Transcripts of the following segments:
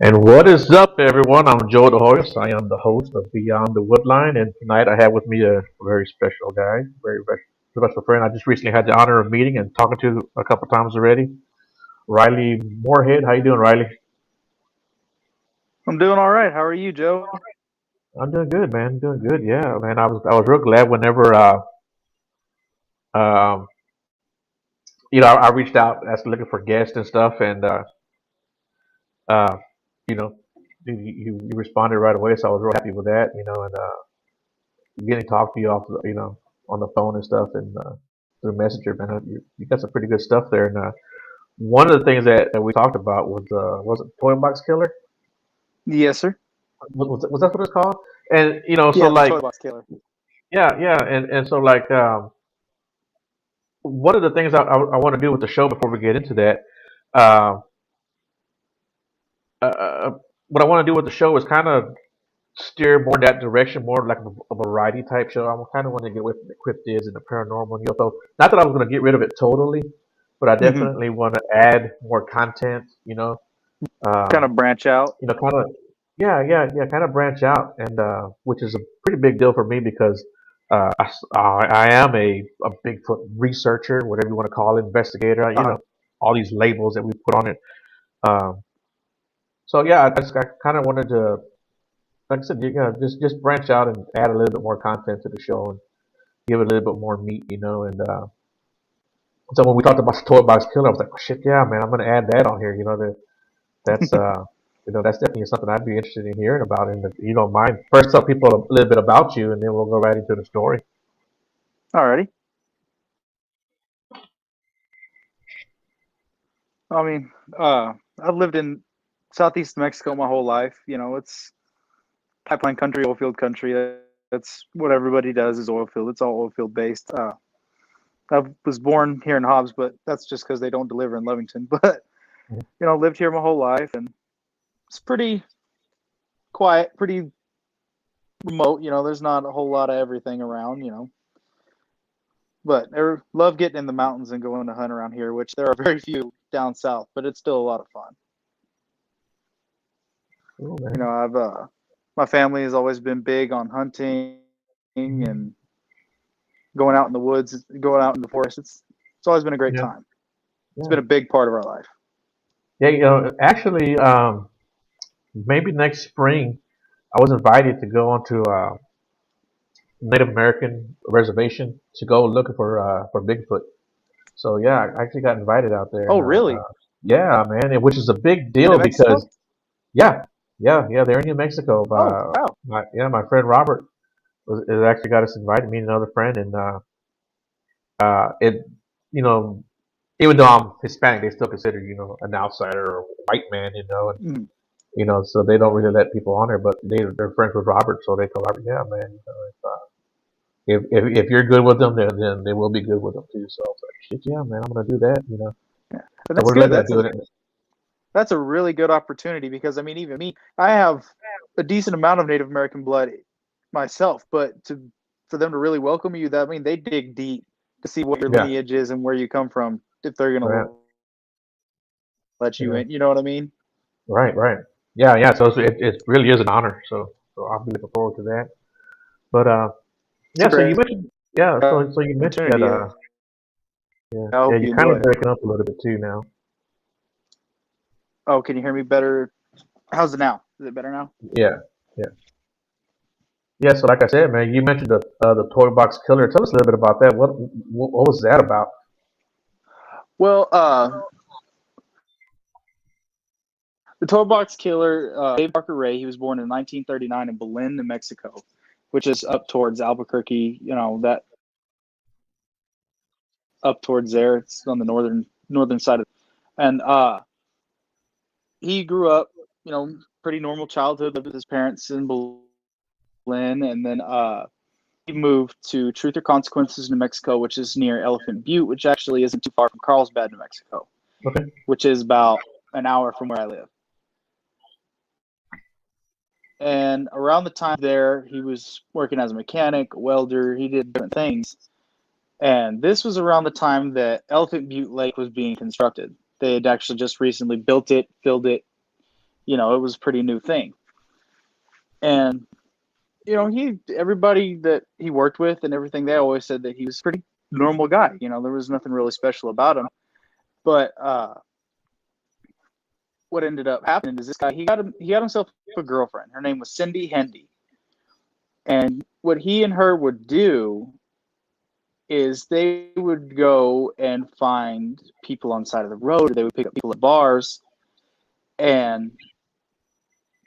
And what is up, everyone? I'm Joe the Host. I am the host of Beyond the Woodline, and tonight I have with me a very special guy, very special friend. I just recently had the honor of meeting and talking to a couple times already. Riley Moorhead, how you doing, Riley? I'm doing all right. How are you, Joe? I'm doing good, man. Doing good. Yeah, man. I was real glad whenever um I reached out asking looking for guests and stuff, and uh you know you responded right away, so I was real happy with that. And getting to talk to you off, on the phone and stuff, and through Messenger, man. You got some pretty good stuff there. And one of the things that we talked about was it Toy Box Killer? Yes, sir. Was that what it's called? And so Yeah, the like, toy box killer. yeah, and so like, one of the things I want to do with the show before we get into that, uh, what I want to do with the show is kind of steer more in that direction, more like a variety type show. I kind of want to get away from the cryptids and the paranormal and UFO. Not that I was going to get rid of it totally, but I Hmm. definitely want to add more content. Kind Um, of branch out. kind of, yeah, kind of branch out, and which is a pretty big deal for me because I am a Bigfoot researcher, whatever you want to call it, investigator. Uh-huh. All these labels that we put on it. Um, so yeah, I kind of wanted to, like I said, just branch out and add a little bit more content to the show and give it a little bit more meat. And so when we talked about the toy box killer, I was like, oh, shit, yeah, man, I'm gonna add that on here. That's that's definitely something I'd be interested in hearing about. And if you don't mind, first tell people a little bit about you, and then we'll go right into the story. Alrighty. I mean, I've lived in southeast Mexico my whole life. It's pipeline country, oil field country. That's what everybody does is oil field. It's all oil field based. I was born here in Hobbs, but that's just because they don't deliver in Lovington. But lived here my whole life, and it's pretty quiet, pretty remote. There's not a whole lot of everything around. But I love getting in the mountains and going to hunt around here, which there are very few down south, but it's still a lot of fun. Cool, You man. know, I've my family has always been big on hunting and going out in the woods, going out in the forest. It's always been a great Yeah, time. It's yeah, been a big part of our life. yeah. Actually, maybe next spring, I was invited to go onto Native American reservation to go looking for Bigfoot. So yeah, I actually got invited out there, Oh, and really? yeah, man, which is a big In deal New because Mexico? yeah, yeah, they're in New Mexico. Oh, wow. My friend Robert has actually got us invited, me and another friend, and it, you know, even though I'm Hispanic, they still consider an outsider or a white man, and Mm. so they don't really let people on there, but they're friends with Robert, so they tell Robert, yeah, man, if you're good with them, then they will be good with them too. So I was like, shit, yeah, man, I'm gonna do that. Yeah. But So that's we're good. looking at doing it. That's a really good opportunity because I mean, even me, I have a decent amount of Native American blood myself, but for them to really welcome you, that I mean, they dig deep to see what your Yeah, lineage is and where you come from if they're right, gonna let you yeah, in. You know what I mean? right. Yeah. So it really is an honor. So I'll be looking forward to that. But It's a yeah. So you great mentioned, yeah. So you mentioned that opportunity. I yeah, hope you're you kind enjoy of it. breaking up a little bit too now. Oh, can you hear me better? How's it now? Is it better now? Yeah, yeah, yeah. So like I said, man, you mentioned the toy box killer. Tell us a little bit about that. What was that about? Well, the Toy Box Killer, Dave Barker Ray, he was born in 1939 in Belen, New Mexico, which is up towards Albuquerque. That up towards there. It's on the northern side of, and he grew up, pretty normal childhood. Lived with his parents in Belen, and then he moved to Truth or Consequences, New Mexico, which is near Elephant Butte, which actually isn't too far from Carlsbad, New Mexico, Okay. which is about an hour from where I live. And around the time there, he was working as a mechanic, a welder. He did different things. And this was around the time that Elephant Butte Lake was being constructed. They had actually just recently built it, filled it, it was a pretty new thing. And everybody that he worked with and everything, they always said that he was a pretty normal guy. There was nothing really special about him. But what ended up happening is this guy, he got himself a girlfriend. Her name was Cindy Hendy. And what he and her would do is they would go and find people on the side of the road, or they would pick up people at bars. And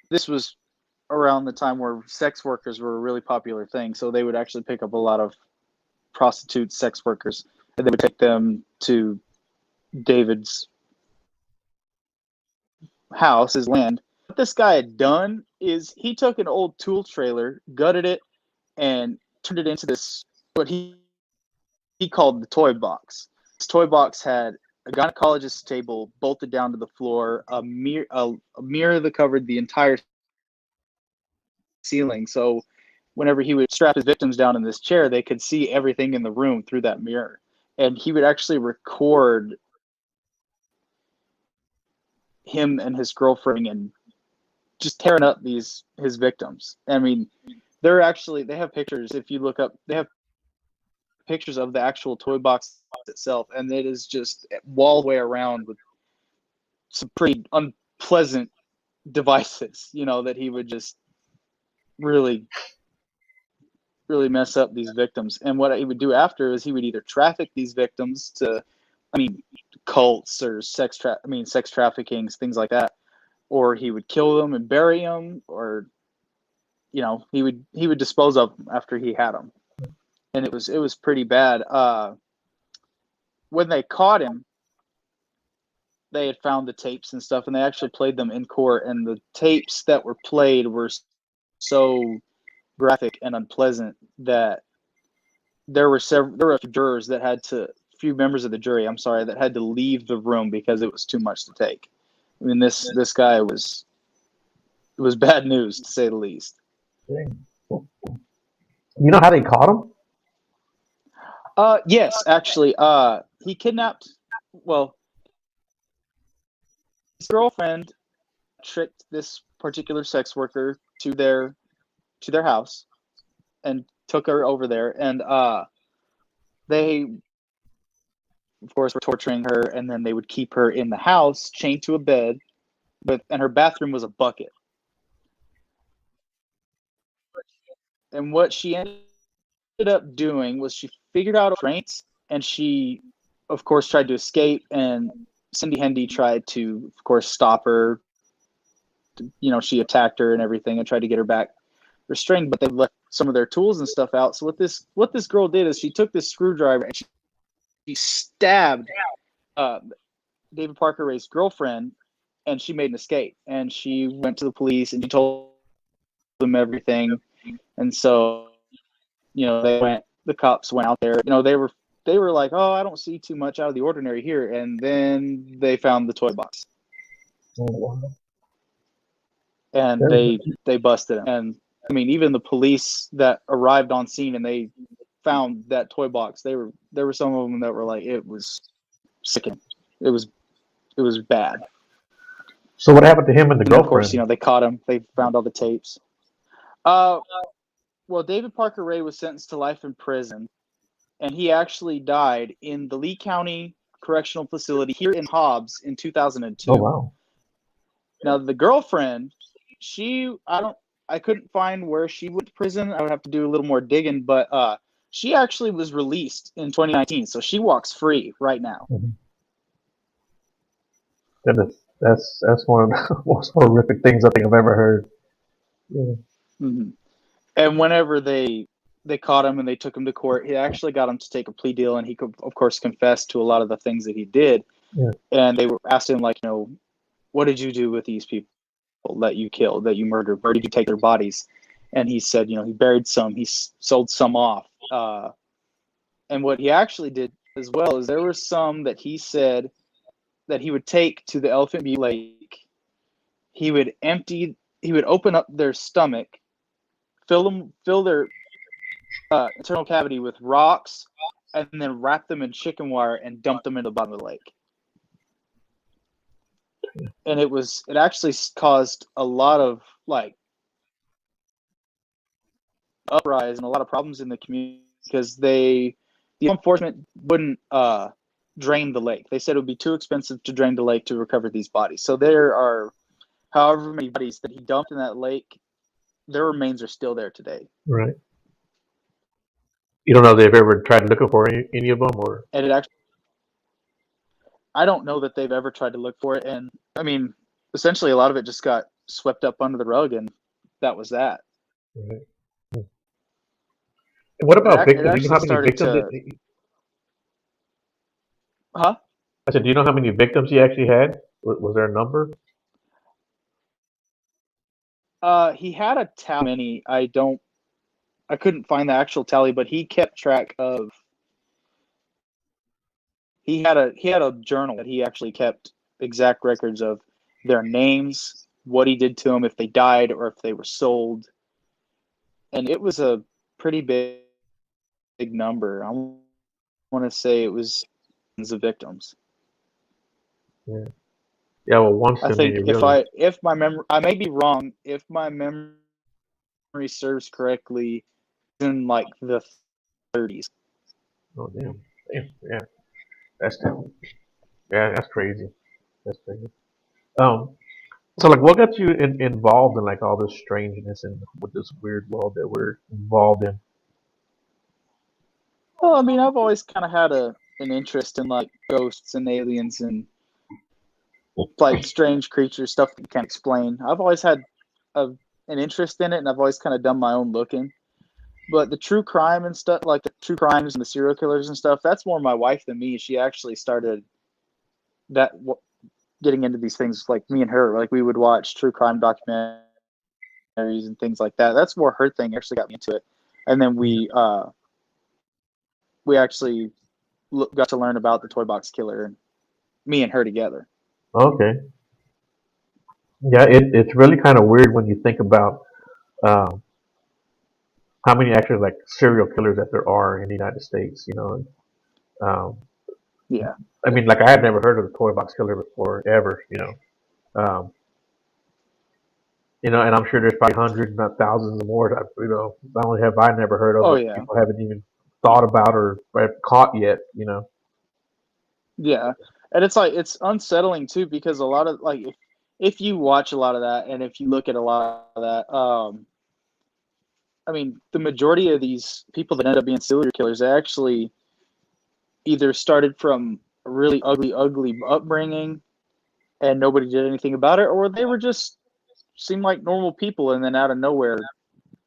this was around the time where sex workers were a really popular thing. So they would actually pick up a lot of prostitutes, sex workers, and they would take them to David's house, his land. What this guy had done is he took an old tool trailer, gutted it, and turned it into this, what he called the toy box. This toy box had a gynecologist's table bolted down to the floor, a mirror that covered the entire ceiling. So whenever he would strap his victims down in this chair, they could see everything in the room through that mirror. And he would actually record him and his girlfriend and just tearing up his victims. I mean, they have pictures. If you look up, they have pictures of the actual toy box itself, and it is just wall way around with some pretty unpleasant devices, that he would just really mess up these victims. And what he would do after is he would either traffic these victims to, cults or sex trafficking, things like that, or he would kill them and bury them, or he would dispose of them after he had them. And it was pretty bad. When they caught him, they had found the tapes and stuff, and they actually played them in court. And the tapes that were played were so graphic and unpleasant that there were a few members of the jury, that had to leave the room because it was too much to take. I mean, this guy it was bad news, to say the least. You know how they caught him? Yes, actually, he kidnapped. Well, his girlfriend tricked this particular sex worker to their house and took her over there, and they, of course, were torturing her, and then they would keep her in the house chained to a bed, and her bathroom was a bucket. And what she ended up doing was she figured out restraints, and she, of course, tried to escape, and Cindy Hendy tried to, of course, stop her. She attacked her and everything and tried to get her back restrained, but they left some of their tools and stuff out. So what this girl did is she took this screwdriver and she stabbed David Parker Ray's girlfriend, and she made an escape. And she went to the police and she told them everything. And so, the cops went out there. They were like, "Oh, I don't see too much out of the ordinary here." And then they found the toy box. Oh, wow. And they busted him. And even the police that arrived on scene and they found that toy box, there were some of them that were like, it was sickening. It was bad. So what happened to him and the girlfriend? Of course, they caught him. They found all the tapes. Well, David Parker Ray was sentenced to life in prison, and he actually died in the Lee County Correctional Facility here in Hobbs in 2002. Oh, wow. Now, the girlfriend, I couldn't find where she went to prison. I would have to do a little more digging, but she actually was released in 2019, so she walks free right now. Mm-hmm. That's one of the most horrific things I think I've ever heard. Yeah. Mm-hmm. And whenever they caught him and they took him to court, he actually got him to take a plea deal, and he could, of course, confess to a lot of the things that he did. Yeah. And they were asked him, like, what did you do with these people that you killed, that you murdered? Where did you take their bodies? And he said, he buried some, he sold some off. And what he actually did as well is there were some that he said that he would take to the Elephant Butte Lake. He would open up their stomach, fill their internal cavity with rocks, and then wrap them in chicken wire and dump them into the bottom of the lake. and it actually caused a lot of like uprise and a lot of problems in the community because the law enforcement wouldn't drain the lake. They said it would be too expensive to drain the lake to recover these bodies. So there are however many bodies that he dumped in that lake, their remains are still there today. Right. You don't know if they've ever tried looking for any of them, or And it actually, I don't know that they've ever tried to look for it. And I mean, essentially, a lot of it just got swept up under the rug, and that was that. right. And what about It victims? Do you know actually how many started victims? to, huh? I said, do you know how many victims he actually had? Was there a number? He had a tally. I couldn't find the actual tally, but he kept track of. He had a journal that he actually kept exact records of their names, what he did to them, if they died or if they were sold, and it was a pretty big number. I want to say it was tons of victims. Yeah. Yeah. Well, once I I mean, think it really. if my memory, I may be wrong. If my memory serves correctly, in like the 30s. Oh damn. Damn. Yeah. That's yeah. That's crazy. That's crazy. Um. So, like, what got you involved in like all this strangeness and with this weird world that we're involved in? Well, I mean, I've always kind of had an interest in like ghosts and aliens and like strange creatures, stuff that you can't explain. I've always had an interest in it, and I've always kind of done my own looking. But the true crime and stuff, like the true crimes and the serial killers and stuff, that's more my wife than me. She actually started that getting into these things. Like me and her, like we would watch true crime documentaries and things like that. That's more her thing. Actually, got me into it, and then we actually got to learn about the toy box killer, and me and her together. Okay. Yeah. It's really kind of weird when you think about um, how many actually like serial killers that there are in the United States. Um, Yeah. I mean, like I had never heard of the toy box killer before ever. Um, and I'm sure there's probably hundreds, not thousands more that not only have I never heard of, Oh but yeah. people haven't even thought about or have caught yet. Yeah. And it's like it's unsettling too because a lot of like if you watch a lot of that and if you look at a lot of that, I mean, the majority of these people that end up being serial killers, they actually either started from a really ugly upbringing and nobody did anything about it, or they were just seemed like normal people, and then out of nowhere,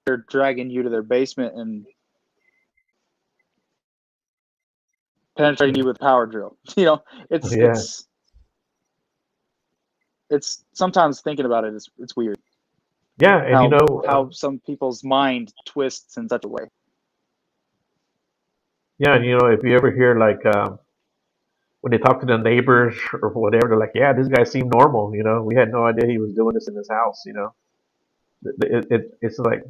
they're dragging you to their basement and penetrating you with a power drill. It's Yeah, it's it's sometimes thinking about it, it's weird yeah, and how some people's mind twists in such a way. yeah, and if you ever hear like when they talk to the neighbors or whatever, they're like, yeah, this guy seemed normal. We had no idea he was doing this in his house. It's like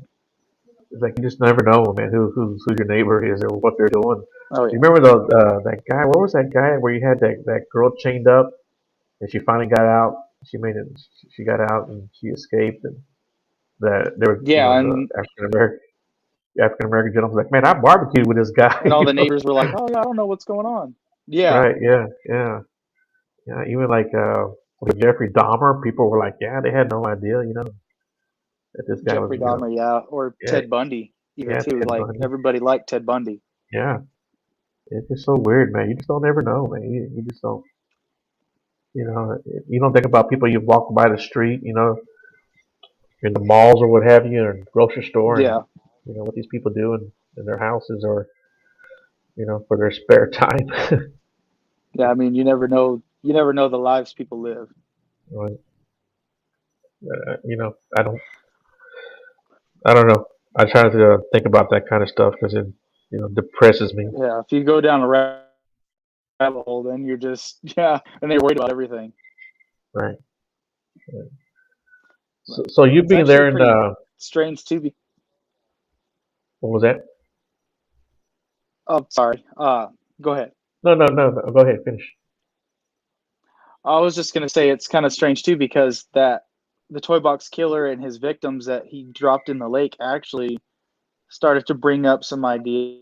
you just never know, man, who your neighbor is or what they're doing. Oh You yeah, remember that guy? What was that guy where you had that girl chained up and she finally got out? She made it. She got out and she escaped, and that there was yeah, the African American gentleman was like, man, I barbecued with this guy. and all the neighbors were like, "Oh yeah, I don't know what's going on." Yeah, Right? Yeah, yeah, yeah. Even like with Jeffrey Dahmer, people were like, yeah, they had no idea, that this guy was, Jeffrey Dahmer, yeah, or yeah, Ted Bundy, even yeah, too. Ted Like Bundy. everybody liked Ted Bundy. Yeah, it's just so weird, man. You just don't ever know, man. You just don't. You don't think about people you walk by the street, in the malls or what have you, or in the grocery store, and Yeah, what these people do in their houses or for their spare time. yeah. I mean, you never know. You never know the lives people live. Right. I don't know. I try to think about that kind of stuff because it depresses me. Yeah, if you go down a rabbit hole, then you're just yeah, and they're worried about everything. Right. Right. So, But so you it's being actually there in pretty strange too. what was that? Oh, sorry. Go ahead. No, no, no, no. Go ahead, finish. I was just gonna say it's kind of strange too because that the toy box killer and his victims that he dropped in the lake actually started to bring up some ideas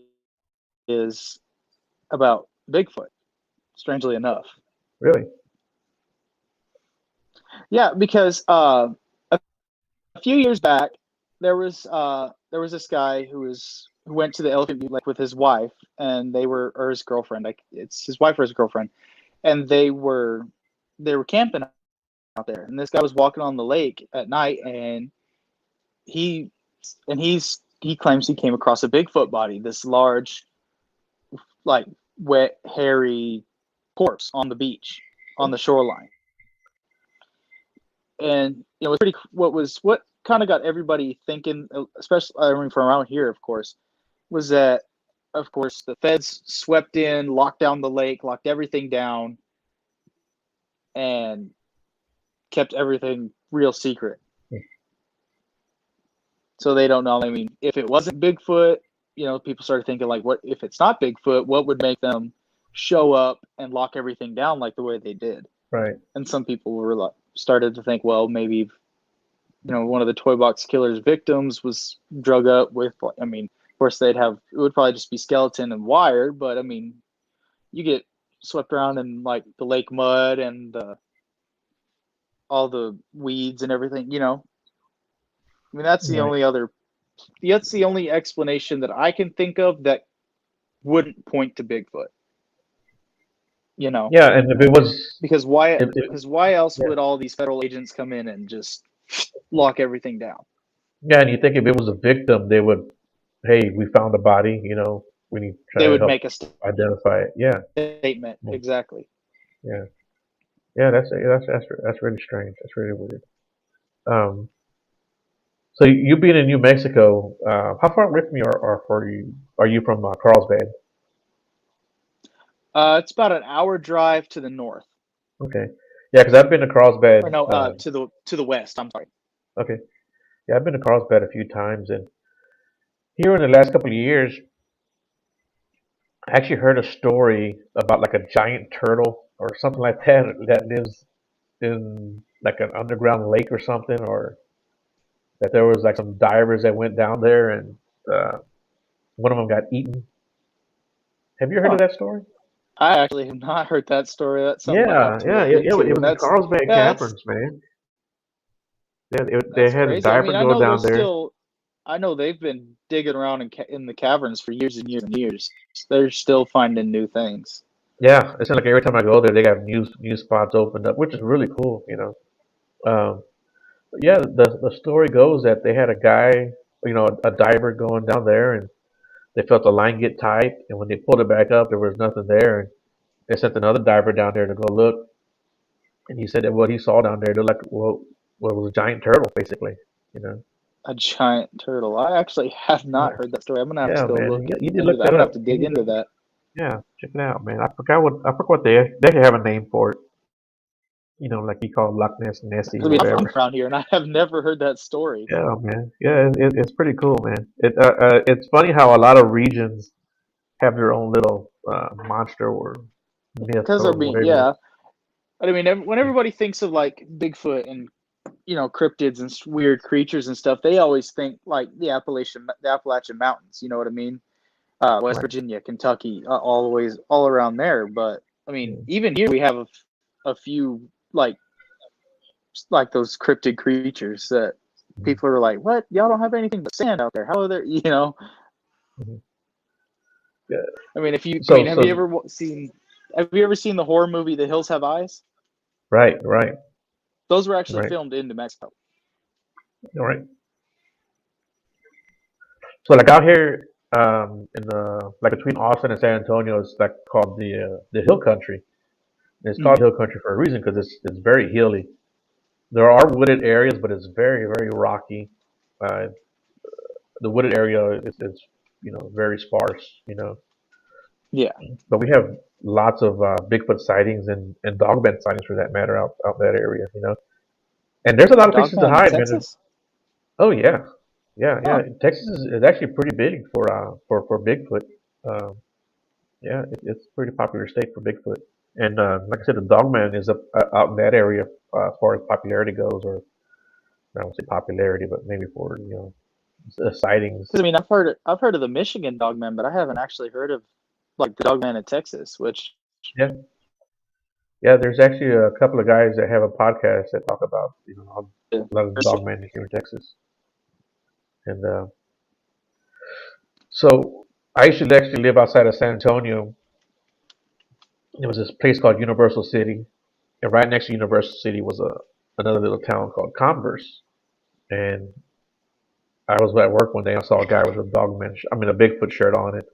about Bigfoot. Strangely enough, Really? yeah, because a few years back there was this guy who went to the elephant Butte like with his wife and they were or his girlfriend like it's his wife or his girlfriend and they were camping out there and this guy was walking on the lake at night and he he claims he came across a Bigfoot body, this large like wet hairy corpse on the beach on the shoreline. And you know, it's pretty. What kind of got everybody thinking, especially I mean from around here, of course, was that of course the feds swept in, locked down the lake, locked everything down, and kept everything real secret. So they don't know. I mean, if it wasn't Bigfoot, you know, people started thinking like, what if it's not Bigfoot? What would make them show up and lock everything down like the way they did? Right. And some people were like, started to think, well, maybe you know, one of the toy box killer's victims was drug up with, I mean, of course it would probably just be skeleton and wire, but I mean, you get swept around in like the lake mud and all the weeds and everything, you know. I mean, Right. that's the only explanation that I can think of that wouldn't point to Bigfoot, you know, Yeah, and if it was, if because why else yeah, would all these federal agents come in and just lock everything down? yeah, and you think if it was a victim, they would, hey, we found a body, we need to try They to would help make a identify it. Yeah, statement. yeah, Exactly. yeah, yeah. That's really strange. That's really weird. Um, so you being in New Mexico, how far away from you are you from Carlsbad? It's about an hour drive to the north, Okay, yeah, because I've been to or Carlsbad. no, to the west. I'm sorry. Okay, yeah, I've been to Carlsbad a few times, and here in the last couple of years, I actually heard a story about like a giant turtle or something like that that lives in like an underground lake or something, or that there was like some divers that went down there and uh, one of them got eaten. Have you heard of Huh. that story? I actually have not heard that story. That's something I'll have Yeah, to yeah, look it, it into. And was in Carlsbad that's Caverns, man. Yeah, they that's had a crazy. I diver mean, I go know down there. I know they've been digging around in the caverns for years and years and years. They're still finding new things. Yeah, it seems like every time I go there, they got new spots opened up, which is really cool. But yeah, the story goes that they had a guy, a diver going down there, and they felt the line get tight, and when they pulled it back up, there was nothing there, and they sent another diver down there to go look, and he said that what he saw down there, they're like, well, what was a giant turtle, basically, you know. A giant turtle. I actually have not Yeah, heard that story. I'm gonna have to yeah, go man, look you need to into look that. I'm that gonna have up. to You dig need to, into that. yeah, check it out, man. I forgot what they have a name for it, like you call Loch Ness Nessie I or mean, I'm from whatever. around here, and I have never heard that story. Yeah, man. Yeah, it's pretty cool, man. It's funny how a lot of regions have their own little monster or myth Because I or mean, whatever. yeah. I mean, when everybody thinks of like Bigfoot and you know cryptids and weird creatures and stuff, they always think like the Appalachian Mountains. You know what I mean? West Right. Virginia, Kentucky, all around there. But I mean, Yeah. even here we have a few like those cryptid creatures that Mhm. people are like, "What? Y'all don't have anything but sand out there? How are there?" You know. Mhm. Yeah. I So mean, have you so ever seen? Have you ever seen the horror movie The Hills Have Eyes? right, right, Those were actually right, filmed in New Mexico. right. So like out here in the like between Austin and San Antonio, it's like called the Hill Country. And it's called Mm-hmm. Hill Country for a reason because it's very hilly. There are wooded areas, but it's very very rocky. Uh, the wooded area is very sparse. Yeah, But we have lots of Bigfoot sightings and dogman sightings for that matter out that area. And there's a lot of places to Dogman in hide, man. Texas. Oh yeah, yeah, yeah. Huh. Texas is actually pretty big for Bigfoot. Um, yeah, it's a pretty popular state for Bigfoot. And like I said, the Dogman is up out in that area as far as popularity goes, or I don't say popularity, but maybe for sightings. Because I mean, I've heard of the Michigan Dogman, but I haven't actually heard of like the Dogman in Texas, which Yeah, yeah. There's actually a couple of guys that have a podcast that talk about a lot of the Dogman here in Texas, and so I used to actually live outside of San Antonio. There was this place called Universal City, and right next to Universal City was another little town called Converse. And I was at work one day. I saw a guy with a a Bigfoot shirt on it.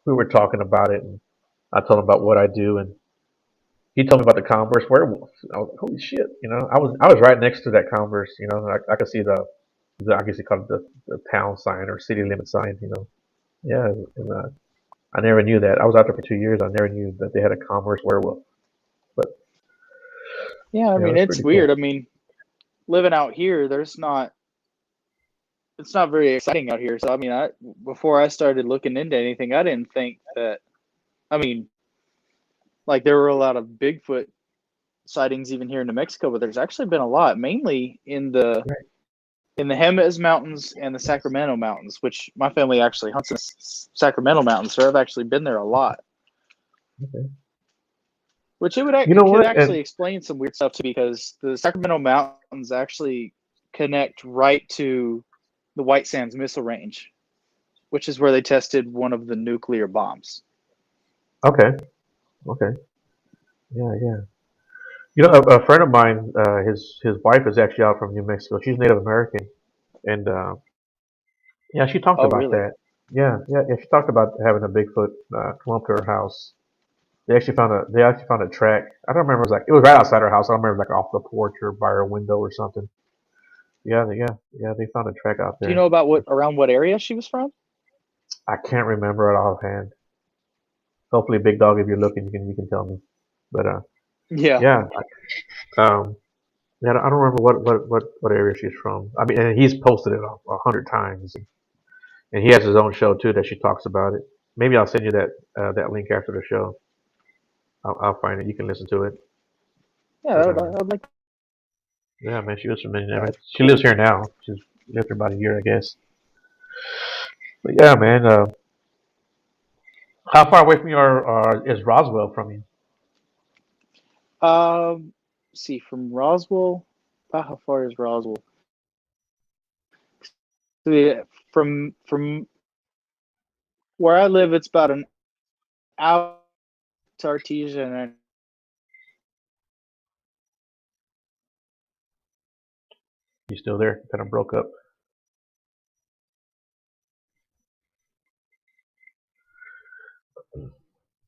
We were talking about it, and I told him about what I do, and he told me about the Converse werewolf. I was like, "Holy shit!" I was right next to that Converse. I could see the I guess you call it the town sign or city limit sign. Yeah, and I never knew that. I was out there for 2 years. I never knew that they had a Converse werewolf. But yeah, I yeah, mean that's it's pretty cool. weird. I mean, living out here, it's not very exciting out here. So I mean, before I started looking into anything, I didn't think that. I mean, like there were a lot of Bigfoot sightings even here in New Mexico, but there's actually been a lot, mainly Right. in the Jemez Mountains and the Sacramento Mountains, which my family actually hunts in the Sacramento Mountains, so I've actually been there a lot. Okay. Which You know it could what? actually And explain some weird stuff too, because the Sacramento Mountains actually connect right to the White Sands Missile Range, which is where they tested one of the nuclear bombs. okay, okay, yeah, yeah. A friend of mine, his wife is actually out from New Mexico. She's Native American, and yeah, she talked Oh, about really? that. Yeah, yeah, yeah. She talked about having a Bigfoot come up to her house. They actually found a track. I don't remember. It was right outside her house. I don't remember, like off the porch or by her window or something. Yeah, yeah, yeah. They found a track out Do you there. know about what area she was from? I can't remember it offhand. Hopefully, Big Dog, if you're looking, you can tell me. But Yeah. yeah, um, yeah. I don't remember what area she's from. I mean, and he's posted it 100 times, and he has his own show too that she talks about it. Maybe I'll send you that link after the show. I'll find it. You can listen to it. Yeah, But I would like yeah, man, she was from Minneapolis. that. She lives here now. She's lived here about a year, I guess. But yeah, man. How far away from you is Roswell from you? See, from Roswell, about how far is Roswell? See, from where I live, it's about an hour to Artesia, and You still there? Kind of broke up.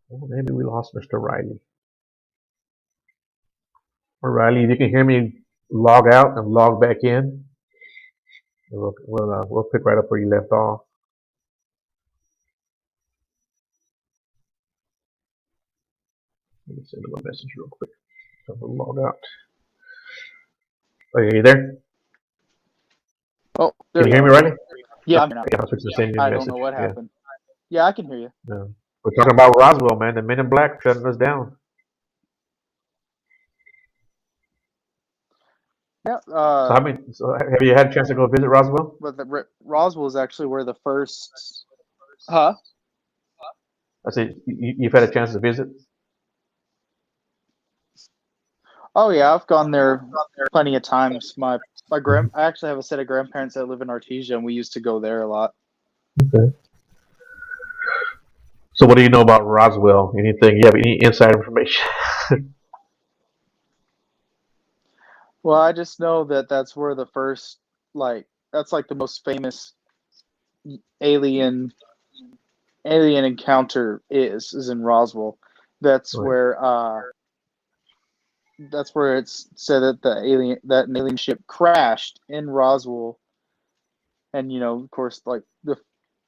Well, maybe we lost Mr. Riley. Or Riley, if you can hear me, log out and log back in. And we'll pick right up where you left off. Let me send him a message real quick. So we'll log out. Are you there? oh, there Can we you hear me, go. Riley? Yeah, I'm here now. Yeah, I was fixing to send you a I don't know message. what Yeah. happened. Yeah, I can hear you. Yeah. We're talking about Roswell, man. The Men in Black shutting us down. Yeah. So have you had a chance to go visit Roswell? But Roswell is actually where the first. Huh? I said you've had a chance to visit. Oh yeah, I've gone there plenty of times. Mhm. I actually have a set of grandparents that live in Artesia, and we used to go there a lot. Okay. So what do you know about Roswell? Anything? You have any inside information? Well, I just know that that's where the first that's like the most famous alien alien encounter is in Roswell. That's Right. where that's where it's said that an alien ship crashed in Roswell, and of course, like the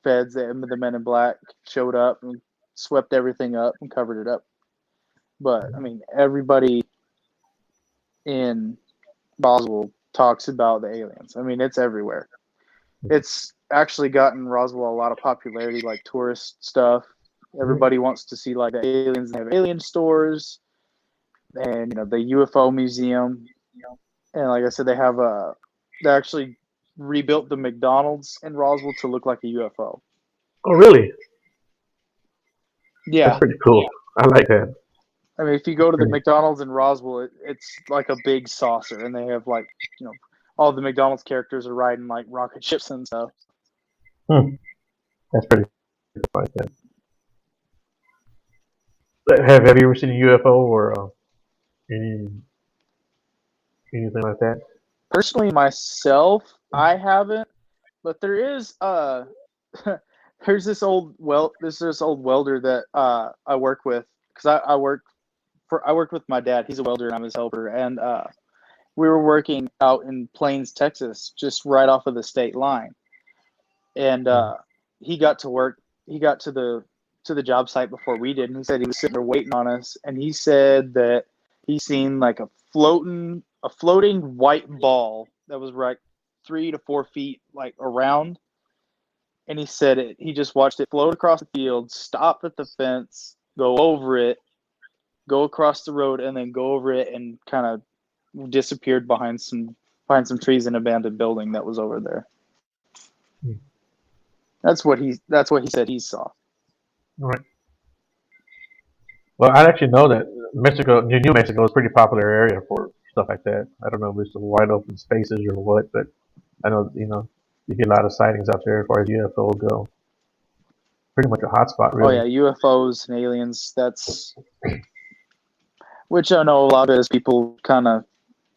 feds and the Men in Black showed up and swept everything up and covered it up. But I mean, everybody in Roswell talks about the aliens. I mean, it's everywhere. It's actually gotten Roswell a lot of popularity, like tourist stuff. Right. Everybody wants to see like the aliens. They have alien stores. and the UFO museum. And like I said, they actually rebuilt the McDonald's in Roswell to look like a UFO. Oh, really? That's Yeah, pretty cool. I like that. I mean, if you go to the McDonald's in Roswell, it's like a big saucer, and they have all the McDonald's characters are riding like rocket ships and stuff. That's pretty cool. I like that. Have you ever seen a UFO or any anything like that? Personally, myself, I haven't, but there is there's this old welder that I work with because I worked with my dad. He's a welder and I'm his helper, and we were working out in Plains, Texas, just right off of the state line. And he got to work. He got to the job site before we did, and he said he was sitting there waiting on us. And he said that he seen like a floating white ball that was like 3 to 4 feet like around. And he said he just watched it float across the field, stop at the fence, go over it, go across the road, and then go over it, and kind of disappeared behind some trees and abandoned building that was over there. That's what he said he saw. All right. Well, I actually know that New Mexico is a pretty popular area for stuff like that. I don't know if it's some wide open spaces or what, but I know you get a lot of sightings out there as far as UFO go. Pretty much a hotspot, really. Oh yeah, UFOs and aliens. That's which I know a lot of it is people kind of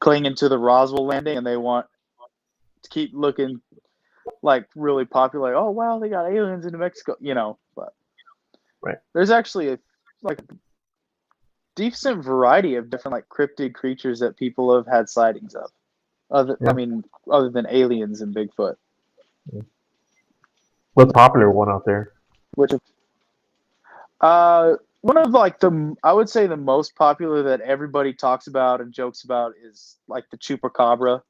clinging to the Roswell landing, and they want to keep looking like really popular. Like, oh wow, they got aliens in New Mexico, But right. There's actually a decent variety of different like cryptid creatures that people have had sightings of. Other than aliens and Bigfoot. Yeah. What's a popular one out there? Which, one of I would say the most popular that everybody talks about and jokes about is like the Chupacabra,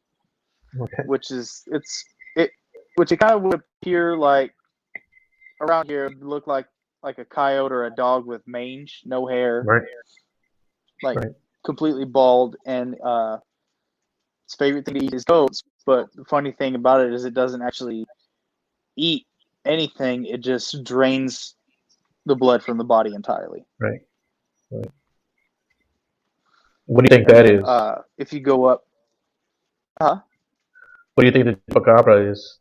Okay. which it kind of would appear like around here, look like a coyote or a dog with mange, no hair, Right. completely bald, and its favorite thing to eat is goats. But the funny thing about it is it doesn't actually eat anything; it just drains the blood from the body entirely. Right. What do you think that is? If you go up, What do you think the Chupacabra is?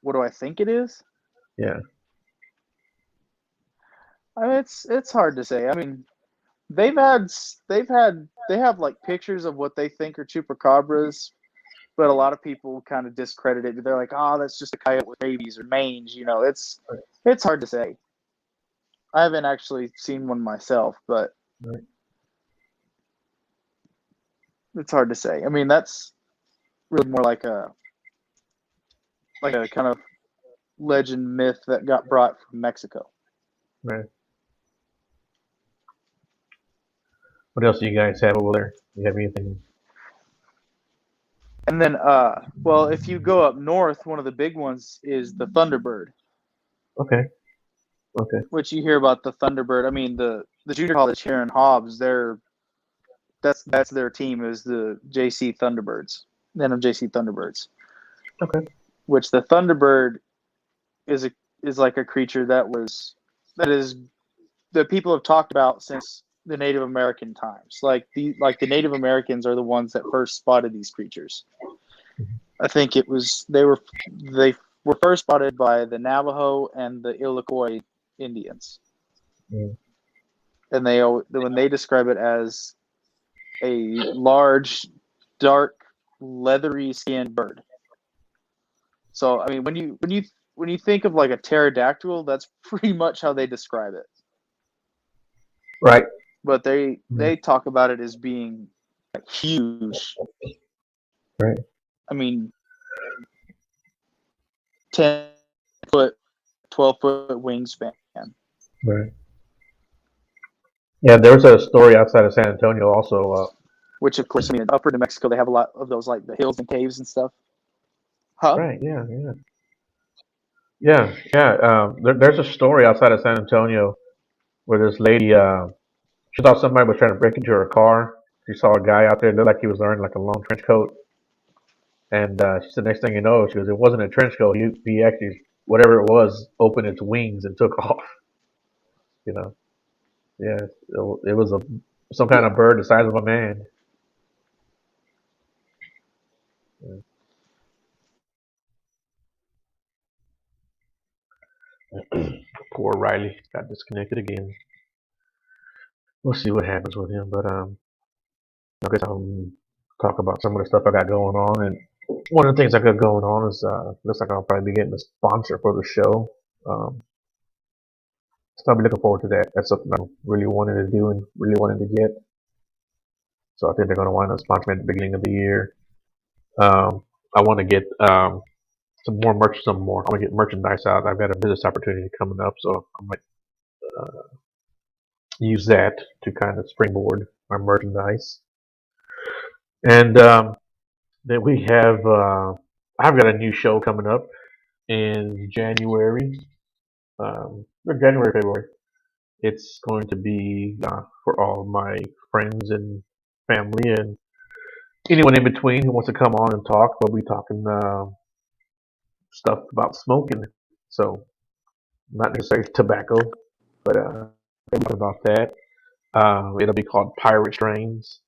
what do I think it is? Yeah. I mean, it's hard to say. I mean, they have like pictures of what they think are chupacabras, but a lot of people kind of discredit it. They're like, "Oh, that's just a coyote with rabies or mange." It's hard to say. I haven't actually seen one myself, but it's hard to say. I mean, that's really more like a kind of legend myth that got brought from Mexico. Right. What else do you guys have over there? Do you have anything? And then, well, if you go up north, one of the big ones is the Thunderbird. Okay. Which you hear about the Thunderbird. I mean, the junior college here in Hobbs, that's their team is the JC Thunderbirds, the NMJC Thunderbirds. Okay. Which the Thunderbird is like a creature that people have talked about since the Native American times. Like the Native Americans are the ones that first spotted these creatures. I think they were first spotted by the Navajo and the Iroquois Indians. Mm. And when they describe it as a large, dark, leathery skinned bird. So I mean, when you think of like a pterodactyl, that's pretty much how they describe it. Right. But they talk about it as being like huge. Right. I mean, 10-foot, 12-foot wingspan. Right. Yeah, there was a story outside of San Antonio also. Which, of course, I mean, in upper New Mexico, they have a lot of those, like the hills and caves and stuff. Huh? Right. Yeah. There's a story outside of San Antonio where this lady, she thought somebody was trying to break into her car. She saw a guy out there, looked like he was wearing like a long trench coat, and she said, next thing you know, she goes, it wasn't a trench coat. He actually, whatever it was, opened its wings and took off. You know, yeah, it was some kind Yeah. of bird the size of a man. Poor Riley got disconnected again. We'll see what happens with him, but I guess I'll talk about some of the stuff I got going on. And one of the things I got going on is looks like I'll probably be getting a sponsor for the show. Um, so I'll be looking forward to that. That's something I really wanted to do and really wanted to get. So I think they're going to wind up sponsoring me at the beginning of the year. I want to get some more merch, some more. I want to get merchandise out. I've got a business opportunity coming up, so I might use that to kind of springboard my merchandise. And then we have, I've got a new show coming up in January, or January, February. It's going to be for all my friends and family and anyone in between who wants to come on and talk. We'll be talking stuff about smoking. So not necessarily tobacco, but we'll talk about that. It'll be called Pirate Strains.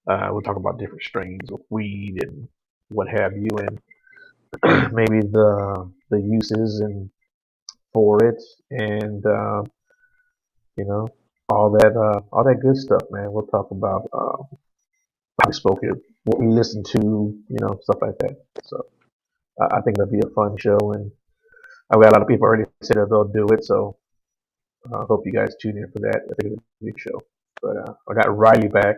We'll talk about different strains of weed and what have you, and maybe the uses and for it, and all that good stuff, man. We'll talk about how we spoke it, what we listened to, stuff like that. So I think that'll be a fun show, and I've got a lot of people already said that they'll do it. So I hope you guys tune in for that. I think it'll be a big show. But I got Riley back.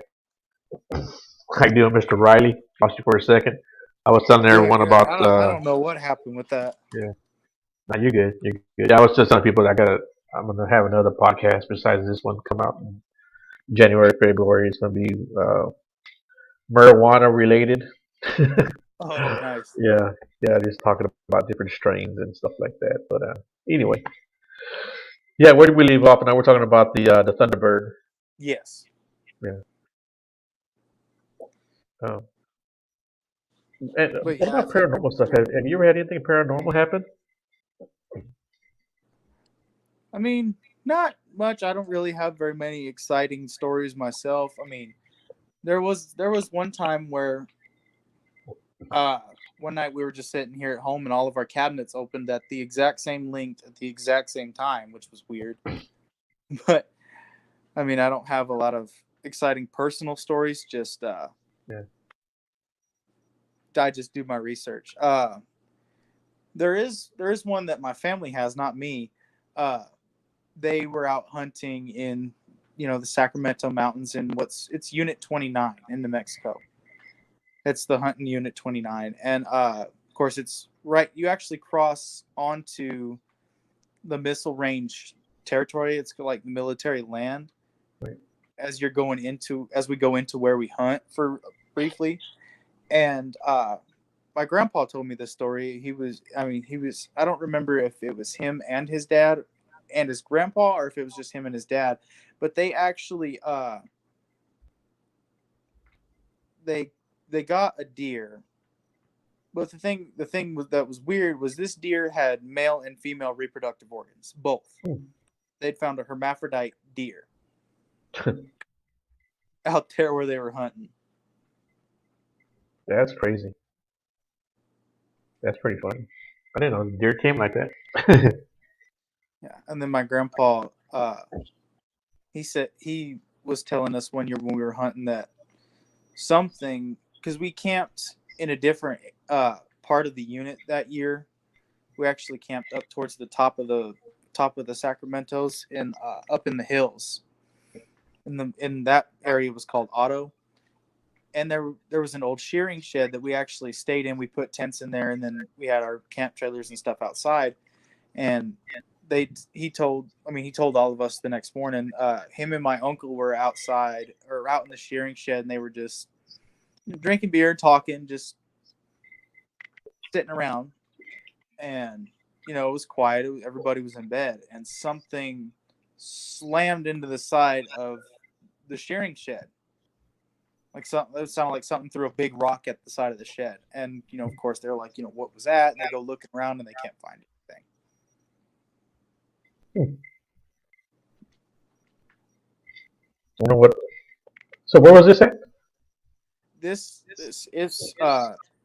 How you doing, Mr. Riley? Lost you for a second. I was telling Good, everyone good. about I don't know what happened with that. yeah. No, you're good. You're good. Yeah, I was just telling people that I'm gonna have another podcast besides this one come out in January, February. It's gonna be marijuana related. Oh, nice. Yeah, yeah, just talking about different strains and stuff like that. But anyway, yeah, where did we leave off? Now we're talking about the Thunderbird. Yes. Yeah. Um, and But what yeah, I about think paranormal stuff? Have you ever had anything paranormal happen? I mean, not much. I don't really have very many exciting stories myself. I mean, there was one time where uh one night we were just sitting here at home and all of our cabinets opened at the exact same length at the exact same time, which was weird. But I mean, I don't have a lot of exciting personal stories, just Yeah. I just do my research. There is one that my family has, not me. Uh they were out hunting in the Sacramento mountains in it's Unit 29 in New Mexico. It's the hunting Unit 29, and of course it's right. You actually cross onto the missile range territory. It's like the military land Right. as we go into where we hunt for briefly. And my grandpa told me this story. I don't remember if it was him and his dad and his grandpa, or if it was just him and his dad, but they actually they they got a deer. But the thing that was weird was this deer had male and female reproductive organs, both. Hmm. They'd found a hermaphrodite deer out there where they were hunting. That's crazy. That's pretty funny. I didn't know deer came like that. Yeah, and then my grandpa, he said he was telling us one year when we were hunting that something, because we camped in a different part of the unit that year. We actually camped up towards the top of the Sacramentos and up in the hills. In that area was called Otto, and there was an old shearing shed that we actually stayed in. We put tents in there, and then we had our camp trailers and stuff outside. And he told all of us the next morning. Him and my uncle were outside or out in the shearing shed, and they were just drinking beer, talking, just sitting around. And it was quiet. Everybody was in bed, and something slammed into the side of the shearing shed. Like something, it sounded like something threw a big rock at the side of the shed. And, of course, they're like, what was that? And they go looking around and they can't find anything. I wonder what. So where was this at? This is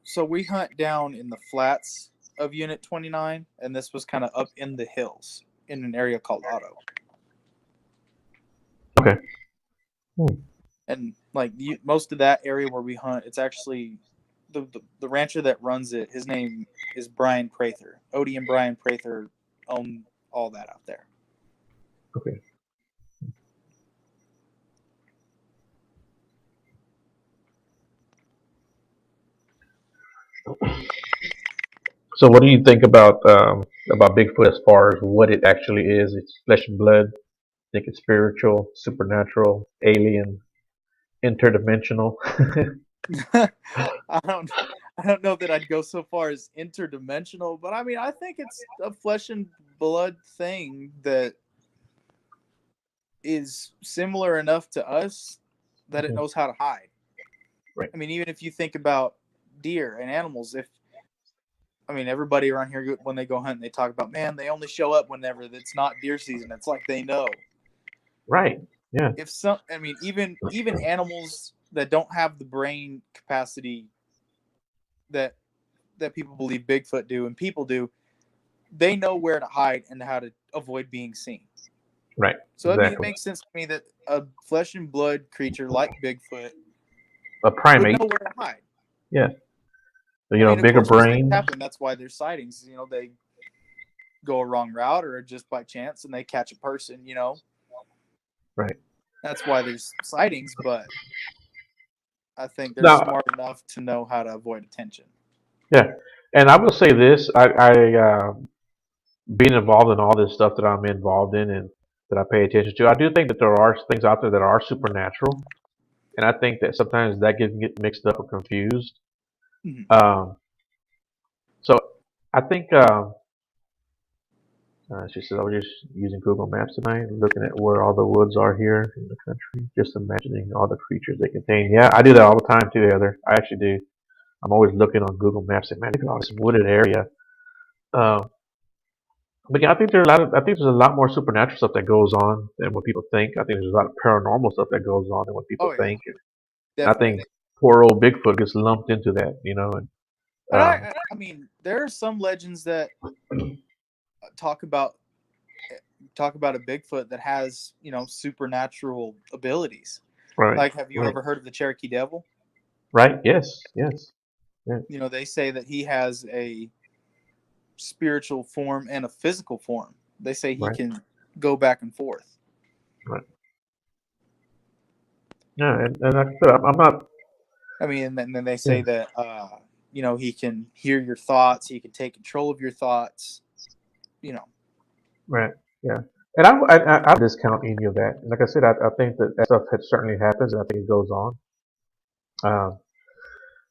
so we hunt down in the flats of Unit 29, and this was kind of up in the hills in an area called Otto. Okay. And like most of that area where we hunt, it's actually the rancher that runs it. His name is Brian Prather. Odie and Brian Prather own all that out there. Okay. So what do you think about Bigfoot as far as what it actually is? It's flesh and blood. Think it's spiritual, supernatural, alien, interdimensional. I don't know that I'd go so far as interdimensional, but I mean I think it's a flesh and blood thing that is similar enough to us that it knows how to hide. Right. I mean, even if you think about deer and animals, everybody around here when they go hunting, they talk about, man, they only show up whenever it's not deer season. It's like they know. Right. Yeah. Even animals that don't have the brain capacity that people believe Bigfoot do and people do, they know where to hide and how to avoid being seen. Right. So exactly. it makes sense to me that a flesh and blood creature like Bigfoot, a primate, would know where to hide. Yeah. So, bigger brain. Happen. That's why there's sightings. They go a wrong route or just by chance and they catch a person. Right. That's why there's sightings, but I think they're smart enough to know how to avoid attention. Yeah, and I will say this: I being involved in all this stuff that I'm involved in and that I pay attention to, I do think that there are things out there that are supernatural, and I think that sometimes that can get mixed up or confused. Mm-hmm. So I think she said I was just using Google Maps tonight, looking at where all the woods are here in the country, just imagining all the creatures they contain. Yeah, I do that all the time too, Heather. I actually do. I'm always looking on Google Maps and man, look at all this wooded area. But yeah, I think there's a lot more supernatural stuff that goes on than what people think. I think there's a lot of paranormal stuff that goes on than what people think. And I think poor old Bigfoot gets lumped into that, And I mean, there are some legends that talk about a Bigfoot that has, supernatural abilities. Right. Like, have you ever heard of the Cherokee Devil? Right. Yes. Yes. Yeah. They say that he has a spiritual form and a physical form. They say he can go back and forth. Right. Yeah, and I'm not. I mean, and then they say that he can hear your thoughts. He can take control of your thoughts. Right. Yeah. And I discount any of that. Like I said, I think that stuff certainly happens, and I think it goes on.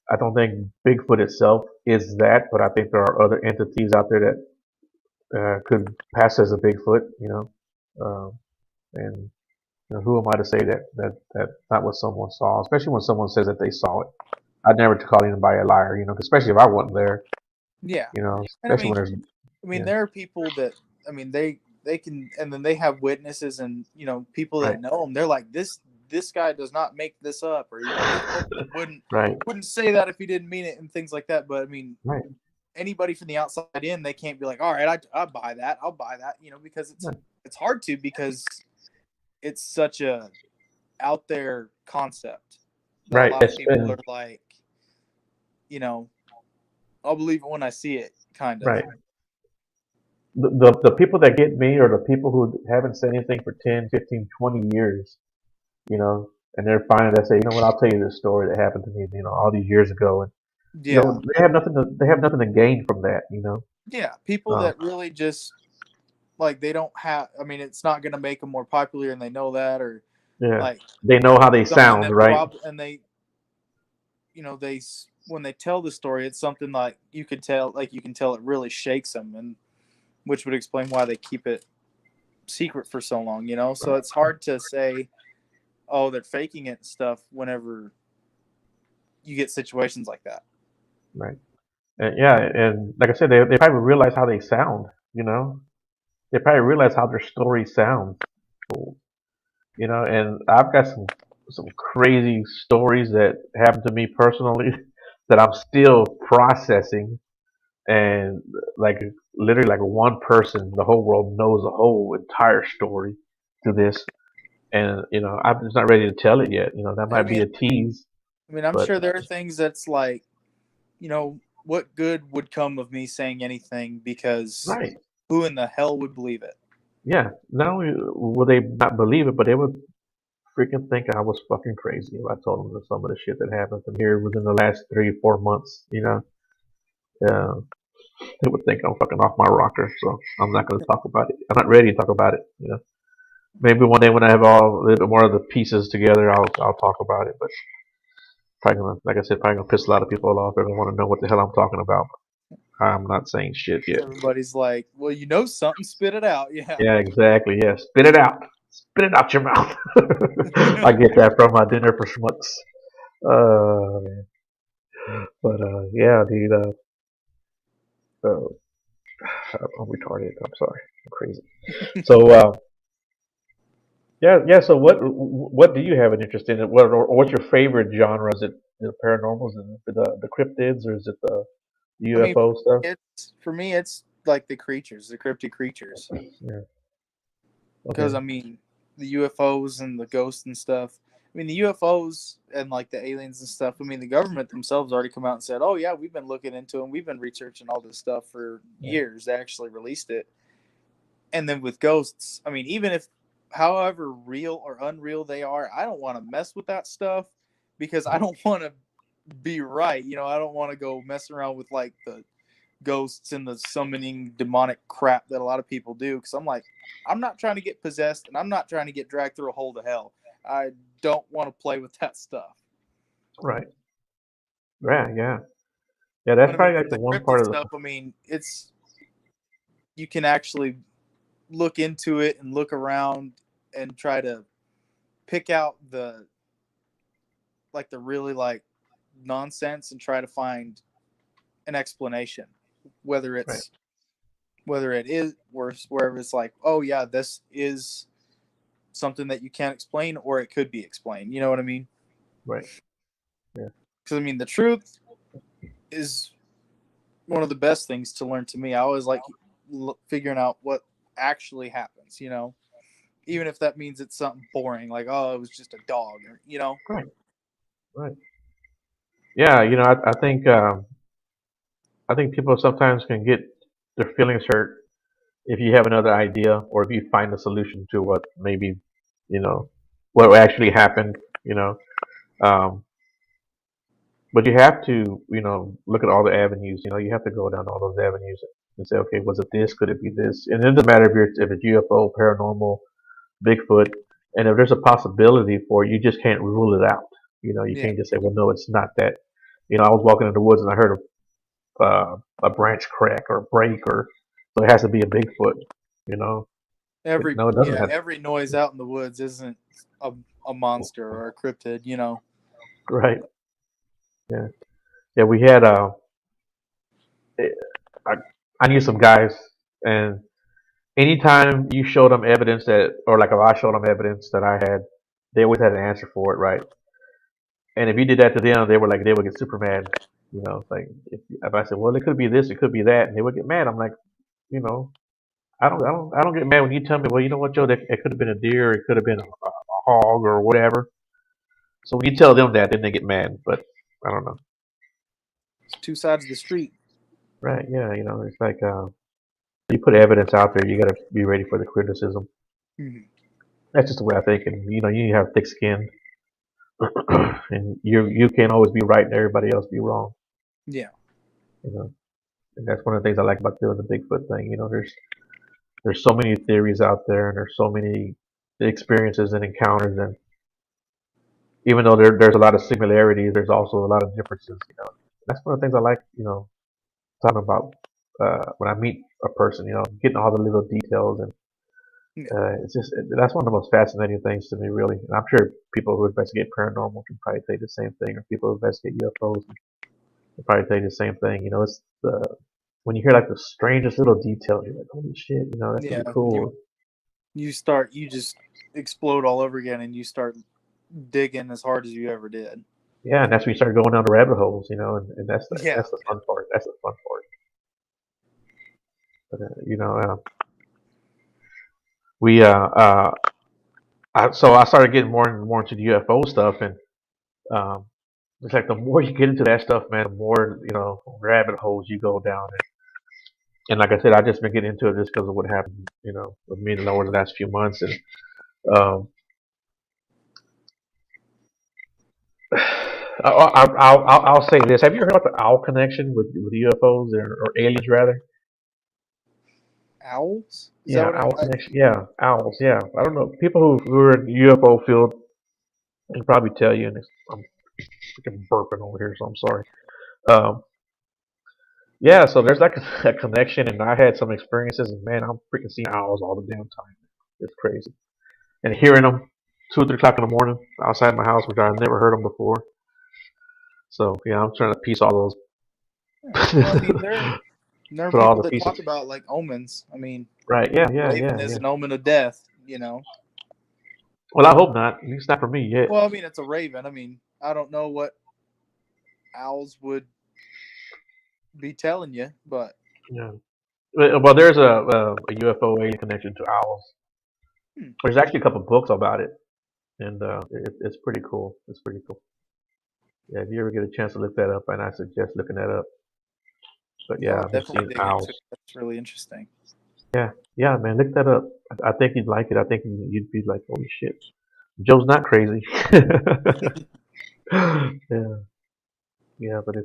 I don't think Bigfoot itself is that, but I think there are other entities out there that could pass as a Bigfoot, and who am I to say that not what someone saw, especially when someone says that they saw it. I'd never call anybody a liar, especially if I wasn't there. Yeah. Especially when there's. There are people that they can, and then they have witnesses and people that know them. They're like, this guy does not make this up, or wouldn't say that if he didn't mean it, and things like that. But anybody from the outside in, they can't be like, all right, I'll buy that, because it's hard to, because it's such a out there concept. Right. A lot of people are like, I'll believe it when I see it, kind of. Right. The people that get me are the people who haven't said anything for 10, 15, 20 years, and they're finally they say, what, I'll tell you this story that happened to me, all these years ago, and they have nothing to gain from that, Yeah, people that really just like they don't have. I mean, it's not going to make them more popular, and they know that, or like they know how they sound, right? And they, they when they tell the story, it's something like you can tell it really shakes them, and which would explain why they keep it secret for so long, you know? So it's hard to say, oh, they're faking it and stuff whenever you get situations like that. Right. And yeah, and like I said, they probably realize how they sound. You know, they probably realize how their story sounds. You know, and I've got some crazy stories that happened to me personally that I'm still processing, and like literally like one person, the whole world knows the whole entire story to this, and you know, I'm just not ready to tell it yet. You know, that I might be mean, a tease, I'm but sure there are things that's like, you know, what good would come of me saying anything because right. who in the hell would believe it? Yeah, not only will they not believe it, but they would freaking think I was fucking crazy if I told them some of the shit that happened from here within the last 3 or 4 months. You know, uh, they would think I'm fucking off my rocker. So I'm not going to talk about it. I'm not ready to talk about it. You know, maybe one day when I have all a little bit more of the pieces together, I'll talk about it. But probably gonna, like I said, probably gonna piss a lot of people off. They're gonna want to know what the hell I'm talking about. I'm not saying shit yet. Everybody's like, well, you know something, spit it out. Yeah. Yeah, exactly. Yeah, spit it out. Spit it out your mouth. I get that from my dinner for schmucks. Man. But yeah, dude. Uh, I'm retarded. I'm sorry. I'm crazy. So yeah, yeah. So what do you have an interest in? What or what's your favorite genre? Is it the paranormals and the cryptids, or is it the I mean, UFO stuff? for me, it's like the creatures, the cryptic creatures. Yeah. Because Okay. I mean, the UFOs and the ghosts and stuff. I mean, the UFOs and like the aliens and stuff. I mean, the government themselves already come out and said, "Oh yeah, we've been looking into them. We've been researching all this stuff for Right. years." They actually released it. And then with ghosts, I mean, even if, however real or unreal they are, I don't want to mess with that stuff because I don't want to be right. You know, I don't want to go mess around with like the ghosts and the summoning demonic crap that a lot of people do. Because I'm like, I'm not trying to get possessed and I'm not trying to get dragged through a hole to hell. I don't want to play with that stuff. Right. Yeah. Yeah. Yeah. That's But I mean, probably like with the the one cryptid part of stuff, I mean, it's, you can actually look into it and look around and try to pick out the, like the really like nonsense and try to find an explanation, whether right. it's, whether it is worse, wherever it's like, oh yeah, this is something that you can't explain, or it could be explained. You know what I mean? Right. Yeah. Because I mean, the truth is one of the best things to learn to me. I always like figuring out what actually happens. You know, even if that means it's something boring, like oh, it was just a dog, or you know. Right. Right. Yeah. You know, I think people sometimes can get their feelings hurt if you have another idea or if you find a solution to what maybe you know what actually happened. You know, um, but you have to look at all the avenues. You know, you have to go down all those avenues and say, okay, was it this? Could it be this? And it doesn't matter if it's UFO, paranormal, Bigfoot, and if there's a possibility for it, you just can't rule it out. You know, you Yeah, can't just say, well, no, it's not that. You know, I was walking in the woods and I heard a branch crack or break, or so it has to be a Bigfoot. You know, no, it doesn't have. every noise out in the woods isn't a, a monster or a cryptid. You know. Right. Yeah. Yeah. We had I, I knew some guys, and anytime you showed them evidence that, or like if I showed them evidence that I had, they always had an answer for it, right? And if you did that to them, they were like, they would get super mad. You know, like if I said, well, it could be this, it could be that, and they would get mad. I'm like, you know, I don't get mad when you tell me, well, you know what, Joe, that it could have been a deer, it could have been a hog or whatever. So when you tell them that, then they get mad. But I don't know. It's two sides of the street. Right? Yeah. You know, it's like you put evidence out there, you got to be ready for the criticism. Mm-hmm. That's just the way I think. And you know, you have thick skin, and you can't always be right and everybody else be wrong. Yeah. You know, and that's one of the things I like about doing the Bigfoot thing. You know, there's so many theories out there, and there's so many experiences and encounters, and even though there's a lot of similarities, there's also a lot of differences. You know, that's one of the things I like. You know, talking about when I meet a person. You know, getting all the little details, and Yeah. It's just that's one of the most fascinating things to me, really. And I'm sure people who investigate paranormal can probably say the same thing, or people who investigate UFOs can probably say the same thing. It's the when you hear like the strangest little details, you're like, holy shit, that's Yeah, really cool. you just explode all over again, and you start digging as hard as you ever did. Yeah, and that's when you start going down the rabbit holes, and that's the Yeah. that's the fun part. That's the fun part. But we so I started getting more and more into the UFO stuff, and um, it's like the more you get into that stuff, man, the more rabbit holes you go down. And like I said, I've just been getting into it just because of what happened, with me and Lower the last few months. And um, I'll say this: have you heard about the owl connection with UFOs or aliens rather? Owls? Is that Yeah, what owl connection. Yeah, owls. Yeah, I don't know. People who are in the UFO field can probably tell you. And I'm freaking burping over here, so I'm sorry. Um, yeah, so there's like a connection, and I had some experiences, and man, I'm freaking seeing owls all the damn time. It's crazy, and hearing them 2 or 3 o'clock in the morning outside my house, which I've never heard them before. So yeah, I'm trying to piece all those, yeah. Well, I mean, there are put all people the that pieces. talk about like omens. I mean, Right? Yeah, yeah, raven yeah, is yeah. an omen of death, you know. Well, I hope not. At least not for me yet. Well, I mean, it's a raven. I mean, I don't know what owls would be telling you, but Yeah. Well, there's a UFO alien connection to owls. hmm, There's actually a couple books about it, and it's pretty cool. It's pretty cool. Yeah, if you ever get a chance to look that up, and I suggest looking that up. But I'll yeah, I've been definitely seeing dig into it. owls. That's really interesting. Yeah, yeah, man, look that up. I think you'd like it. I think you'd be like, holy shit, Joe's not crazy. Yeah, yeah, but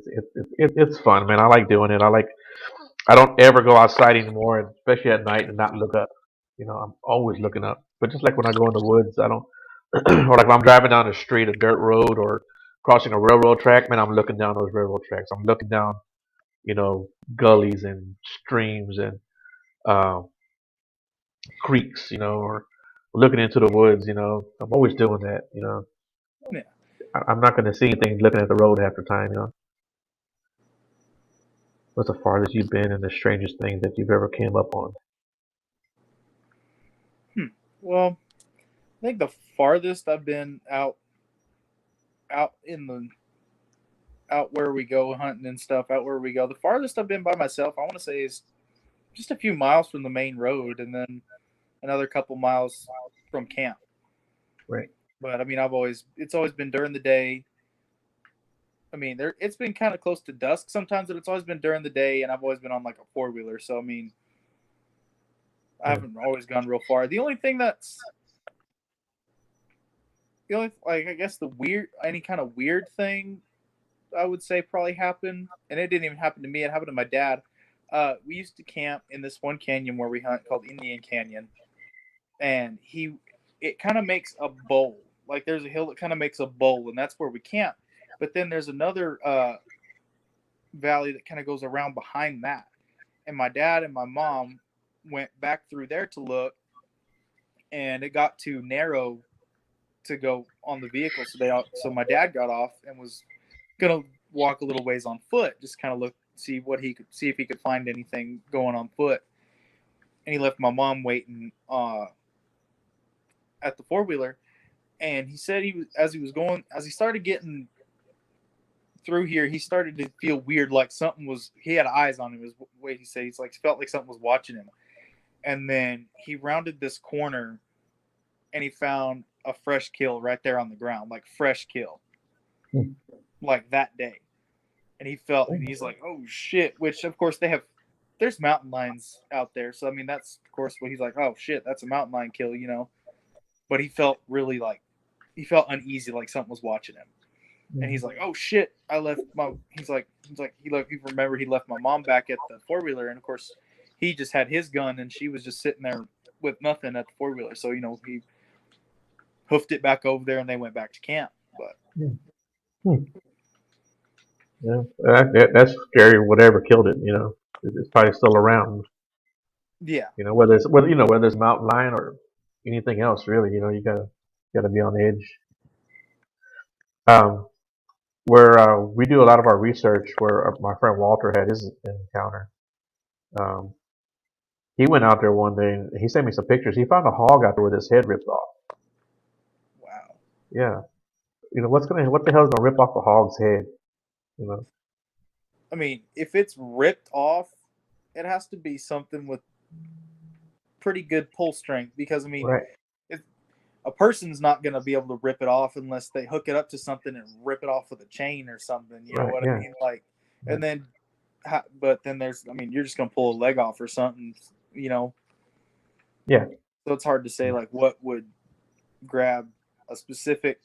it's fun, man. I like doing it. I don't ever go outside anymore, especially at night, and not look up. I'm always looking up. But just like when I go in the woods, I don't, or like when I'm driving down the street, a dirt road, or crossing a railroad track, man, I'm looking down those railroad tracks. I'm looking down, you know, gullies and streams and uh, creeks, or looking into the woods. I'm always doing that. Yeah. I'm not going to see anything looking at the road half the time. What's the farthest you've been and the strangest thing that you've ever came up on? Hmm. Well, I think the farthest I've been out in the out where we go hunting and stuff, out where we go. The farthest I've been by myself, I want to say, is just a few miles from the main road, and then another couple miles from camp. Right. But I mean, it's always been during the day. I mean, it's been kind of close to dusk sometimes, but it's always been during the day, and I've always been on like a 4-wheeler. So I mean, I Yeah. haven't always gone real far. The only like I guess the weird any kind of weird thing I would say probably happened, and it didn't even happen to me. It happened to my dad. We used to camp in this one canyon where we hunt called Indian Canyon, and it kind of makes a bowl. Like there's a hill that kind of makes a bowl, and that's where we camp. But then there's another valley that kind of goes around behind that. And my dad and my mom went back through there to look, and it got too narrow to go on the vehicle. So my dad got off and was gonna walk a little ways on foot, just kind of look, see if he could find anything going on foot. And he left my mom waiting at the 4-wheeler. And he said as he started getting through here, he started to feel weird, like he had eyes on him. His way he said, he's like felt like something was watching him. And then he rounded this corner, and he found a fresh kill right there on the ground, like fresh kill, Hmm. like that day. And he's like, oh shit, which of course there's mountain lions out there. So I mean, that's of course what he's like, oh shit, that's a mountain lion kill. But he felt really like, he felt uneasy, like something was watching him. And he's like, oh shit, he remembered he left my mom back at the 4-wheeler. And of course he just had his gun, and she was just sitting there with nothing at the 4-wheeler. So, he hoofed it back over there, and they went back to camp. But Hmm. Hmm. Yeah, that's scary. Whatever killed it, it's probably still around. Yeah. Whether it's mountain lion or anything else, really. You gotta be on the edge. Um, where we do a lot of our research, where my friend Walter had his encounter. Um, he went out there one day and he sent me some pictures. He found a hog out there with his head ripped off. Wow. Yeah, what the hell is gonna rip off a hog's head? You know, I mean, if it's ripped off, it has to be something with pretty good pull strength because I mean, right, if a person's not going to be able to rip it off unless they hook it up to something and rip it off with a chain or something. You know right, what I yeah, mean? Like, yeah, and then, but then there's, I mean, you're just going to pull a leg off or something. You know, yeah, so it's hard to say like what would grab a specific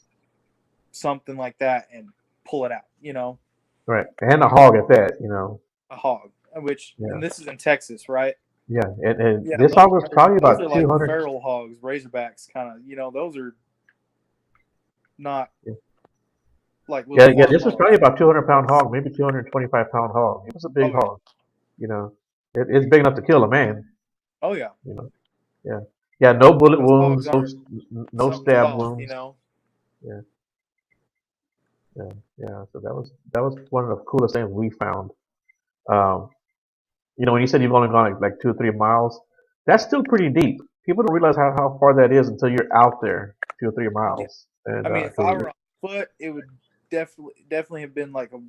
something like that and pull it out. You know, right, and a hog at that. a hog, which Yeah, and this is in Texas, right? yeah, and Yeah, this hog was probably those about are like 200. feral hogs, razorbacks, kind of. You know, those are not Yeah, like yeah, little yeah. farm This was hogs. probably about 200-pound hog, maybe 225-pound hog. It was a big Oh yeah, hog. You know, it's big enough to kill a man. oh yeah. You know, yeah, yeah. No bullet Those hogs wounds, aren't no something stab soft, you wounds. know. Yeah, yeah, yeah. So that was one of the coolest things we found. Um, when you said you've only gone like 2 or 3 miles, that's still pretty deep. People don't realize how far that is until you're out there 2 or 3 miles. Yeah, And I mean, if I were on foot, it would definitely have been like a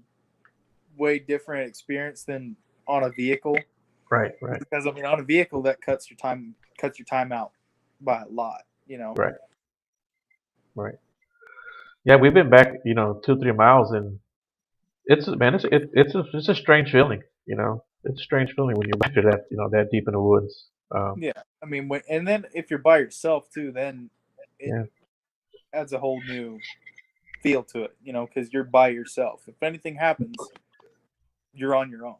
way different experience than on a vehicle. right, right, Because I mean, on a vehicle that cuts your time out by a lot. You know. right, right. Yeah, we've been back, 2 or 3 miles, and it's a strange feeling. It's a strange feeling when you're back there that deep in the woods. Yeah, I mean, and then if you're by yourself too, then it Yeah. adds a whole new feel to it. You know, because you're by yourself. If anything happens, you're on your own.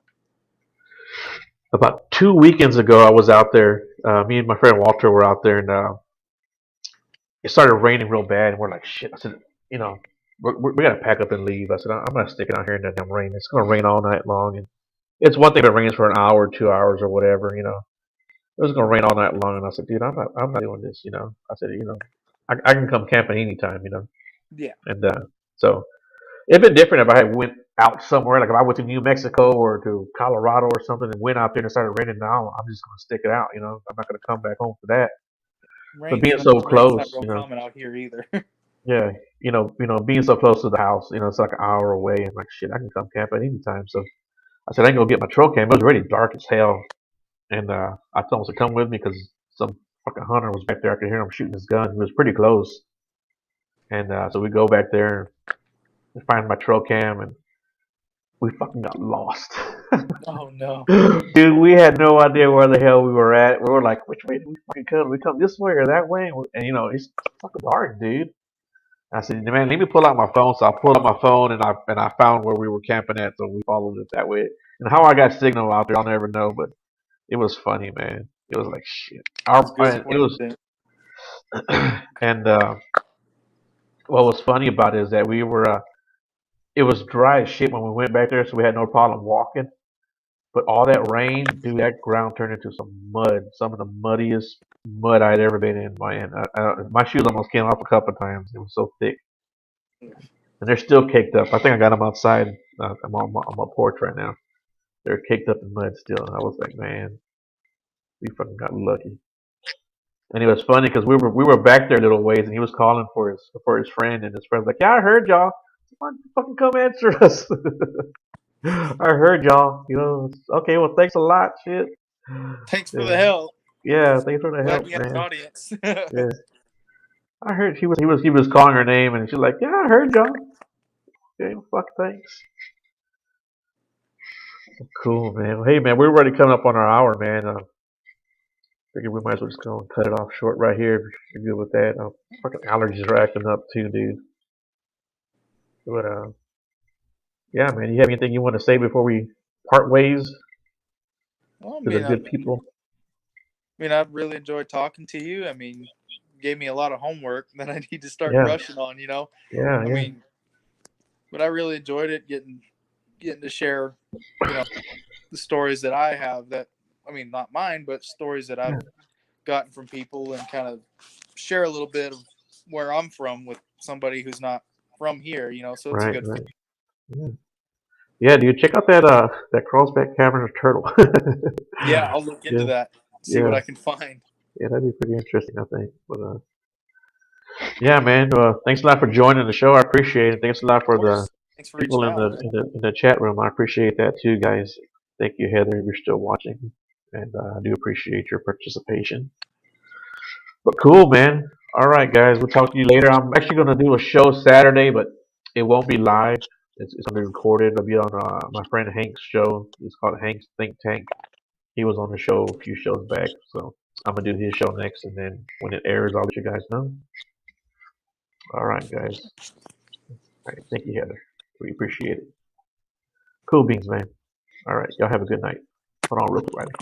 About 2 weekends ago, I was out there. Me and my friend Walter were out there, and it started raining real bad. And we're like, shit. I said, you know, we got to pack up and leave. I said, I'm not sticking out here in that damn rain. It's going to rain all night long. And it's one thing if it rains for an hour, 2 hours, or whatever. It was going to rain all night long. And I said, dude, I'm not doing this. I said, I can come camping anytime. Yeah. And so it'd been different if I had went out somewhere, like if I went to New Mexico or to Colorado or something and went out there and it started raining. Now I'm just gonna stick it out. I'm not gonna come back home for that. But being so Rain's not close, real common out here either. yeah, being so close to the house, it's like an hour away, and like shit, I can come camp at any time. So I said I can go get my trail cam. It was already dark as hell, and I told him to come with me because some fucking hunter was back there. I could hear him shooting his gun. He was pretty close, and so we go back there and find my trail cam, and we fucking got lost. Oh no. Dude, we had no idea where the hell we were at. We were like, which way do we fucking come? We come this way or that way? And it's fucking dark, dude. I said, man, let me pull out my phone. So I pulled out my phone and I found where we were camping at. So we followed it that way. And how I got signal out there, I'll never know. But it was funny, man. It was like shit. It's a good It was, coincidence. and what was funny about it is that we were. It was dry as shit when we went back there, so we had no problem walking. But all that rain, dude, that ground turned into some mud. Some of the muddiest mud I'd ever been in, man. My shoes almost came off a couple of times. It was so thick, and they're still caked up. I think I got them outside. I'm on my porch right now. They're caked up in mud still. And I was like, man, we fucking got lucky. And it was funny because we were back there a little ways, and he was calling for his friend, and his friend's like, yeah, I heard y'all. Why don't you fucking come answer us? I heard y'all. Okay, well, thanks a lot. Shit. Thanks for Yeah. the help. Yeah, thanks for the Glad help, we had an man. audience. Yeah, I heard he was calling her name, and she's like, "Yeah, I heard y'all." Okay, well, fuck, thanks. Cool, man. Well, hey, man, we're already coming up on our hour, man. Figured we might as well just go and cut it off short right here if you're good with that. Fucking allergies are acting up too, dude. But yeah, man. You have anything you want to say before we part ways Well, to the good people? I really enjoyed talking to you. I mean, gave me a lot of homework that I need to start Yeah, brushing on. yeah, I yeah, mean, but I really enjoyed it getting to share, you know, the stories that I have that I mean, not mine, but stories that I've Yeah. gotten from people, and kind of share a little bit of where I'm from with somebody who's not from here, so it's a Right, good right. Yeah. Yeah, dude, check out that that Carlsbad Cavern Turtle. Yeah, I'll look into Yeah, that, see what yeah, I can find. yeah, that'd be pretty interesting, I think. But yeah, man, thanks a lot for joining the show. I appreciate it. Thanks a lot Of for the course. Thanks for people reaching in out. the chat room. I appreciate that too, guys. Thank you, Heather, if you're still watching, and I do appreciate your participation. But cool, man. All right, guys, we'll talk to you later. I'm actually gonna do a show Saturday, but it won't be live. It's gonna be recorded. It'll be on my friend Hank's show. It's called Hank's Think Tank. He was on the show a few shows back, so I'm gonna do his show next, and then when it airs, I'll let you guys know. All right, guys. All right, thank you, Heather. We appreciate it. Cool beans, man. All right, y'all have a good night. Hold on, real quick, Riley.